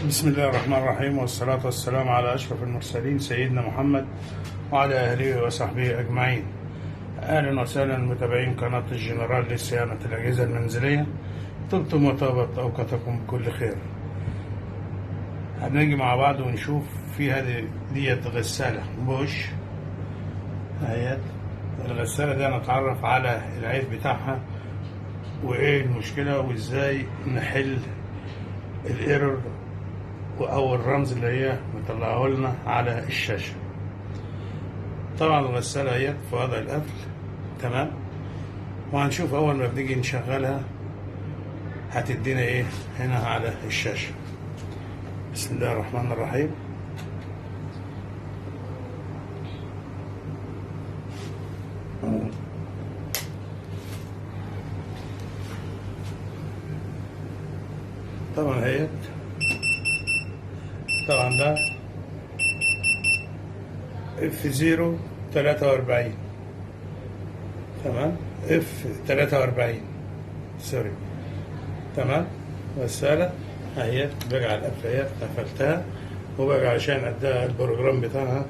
بسم الله الرحمن الرحيم، والصلاة والسلام على أشرف المرسلين سيدنا محمد وعلى أهله وصحبه أجمعين. أهلا وسهلا متابعين قناة الجنرال لصيانة الأجهزة المنزلية. طبتم وطابت أوقاتكم بكل خير. هنيجي مع بعض ونشوف في هذه ديت غسالة بوش اهيت. الغسالة دي هنتعرف على العيب بتاعها وإيه المشكلة وإزاي نحل الايرور او الرمز اللي هي مطلعه لنا على الشاشه. طبعا الغساله هي في وضع القفل تمام، وهنشوف اول ما بنيجي نشغلها هتدينا ايه هنا على الشاشه. بسم الله الرحمن الرحيم. طبعا هي ده F043 تمام، F43 سوري تمام. غسالة اهي باجي على القفل اهي قفلتها، وباجي عشان اديها البروجرام بتاعها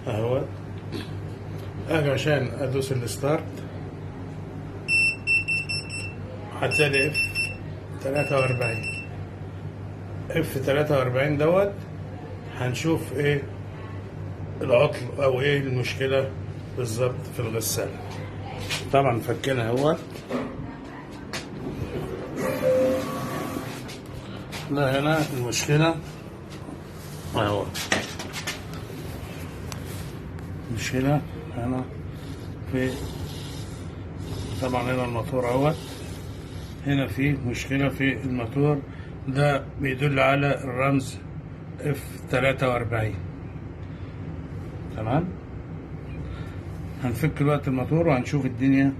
اهوت، اجي عشان ادوس الستارت هتلاقي F43 دوت. هنشوف ايه العطل او ايه المشكلة بالظبط في الغسالة. طبعا فكنا اهوت، لا هنا المشكلة اهو، المشكلة هنا في طبعا هنا الموتور اهوت، هنا في مشكلة في الموتور ده بيدل على الرمز F43 تمام. هنفك دلوقتي الموتور وهنشوف الدنيا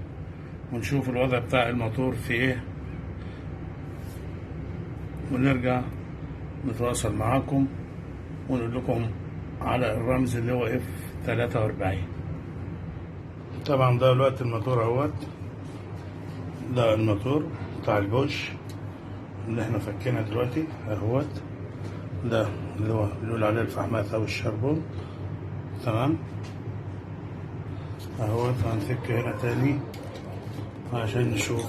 ونشوف الوضع بتاع الموتور في ايه، ونرجع نتواصل معاكم ونقول لكم على الرمز اللي هو F43. طبعا ده دلوقتي الموتور اهوت، ده الموتور بتاع البوش اللي احنا فكينا دلوقتي اهوت، ده اللي هو بنقول عليه الفحمات او الشربون تمام اهوت. هنفك هنا تاني عشان نشوف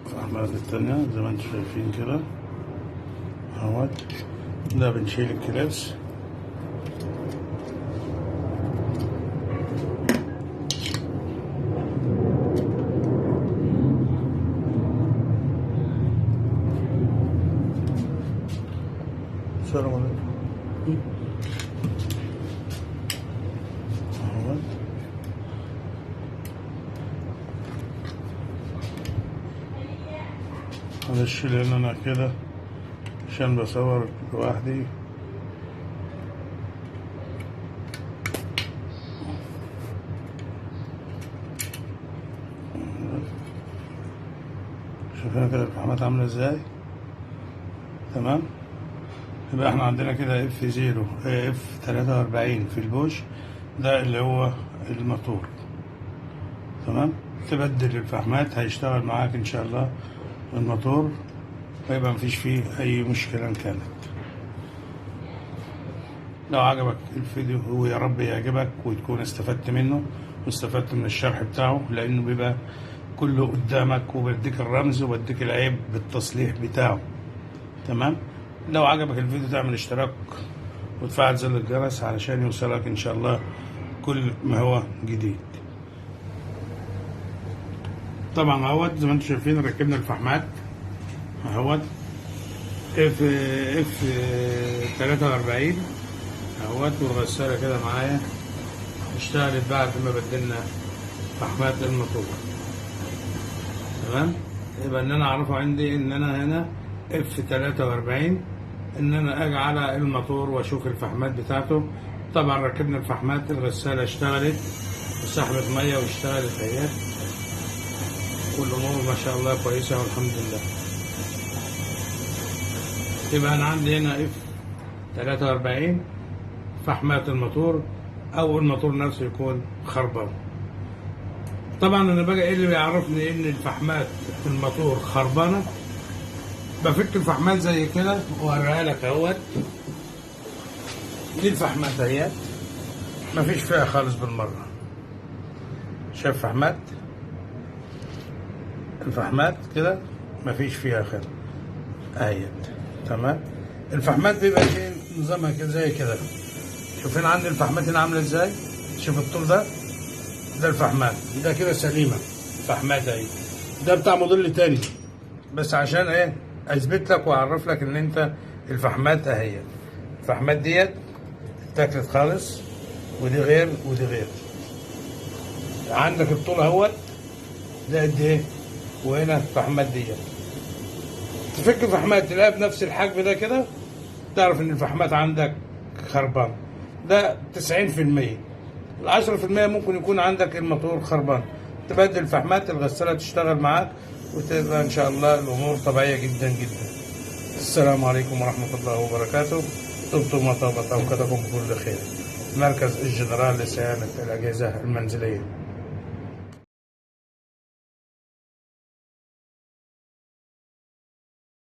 الفحمات التانية زي ما انتم شايفين كده اهوت. ده بنشيل الكلاس السلام عليكم اهوت. معلش لان انا كده عشان بصور لوحدي شوفنا كده الفحمات عامله ازاي تمام. يبقى احنا عندنا كده F43 في البوش ده اللي هو الموتور تمام. تبدل الفحمات هيشتغل معاك ان شاء الله الموتور، ويبقى مفيش فيه اي مشكلة إن كانت. لو عجبك الفيديو هو يا رب يعجبك وتكون استفدت منه واستفدت من الشرح بتاعه، لانه بيبقى كله قدامك وبديك الرمز وبديك العيب بالتصليح بتاعه تمام. لو عجبك الفيديو تعمل اشتراك وتفعل زر الجرس علشان يوصلك ان شاء الله كل ما هو جديد. طبعا اهوت زي ما انتم شايفين ركبنا الفحمات اهوت F43 اهوت، والغسالة كده معايا اشتغلت بعد ما بدلنا فحمات الموتور تمام. يبقى ان انا اعرفه عندي ان انا هنا F43، ان انا اجي على الموتور واشوف الفحمات بتاعته. طبعا ركبنا الفحمات، الغسالة اشتغلت وسحبت مية واشتغلت اهيت، والامور ما شاء الله كويسة والحمد لله. يبقى انا عندي هنا F43 فحمات الموتور او الموتور نفسه يكون خربان. طبعا انا بقى ايه اللي بيعرفني ان الفحمات الموتور خربانه؟ بفك الفحمات زي كده واوريها لك اهوت. دي الفحمات اهيت مفيش فيها خالص بالمره. شايف فحمات؟ الفحمات كده مفيش فيها خير اهيت. تمام. الفحمات بيبقى ايه نظامها كده زي كده. شوف هنا عندي الفحمات هنا عامله ازاي. شوف الطول ده الفحمات ده كده سليمه. فحمات اهي. ده بتاع موديل تاني بس عشان ايه اثبت لك واعرف لك ان انت الفحمات اهي. الفحمات ديت اتاكلت خالص، ودي غير ودي غير. عندك الطول اهوت ده قد ايه، وهنا الفحمات ديت. تفك فحمات تلاقيها بنفس الحجم ده كده، تعرف ان الفحمات عندك خربان. ده 90%. ال10% ممكن يكون عندك الموتور خربان. تبدل الفحمات، الغسالة تشتغل معاك وتبقى ان شاء الله الامور طبيعية جدا جدا. السلام عليكم ورحمة الله وبركاته. طبتم وطابت اوقاتكم بكل خير. مركز الجنرال لصيانة الاجهزة المنزلية.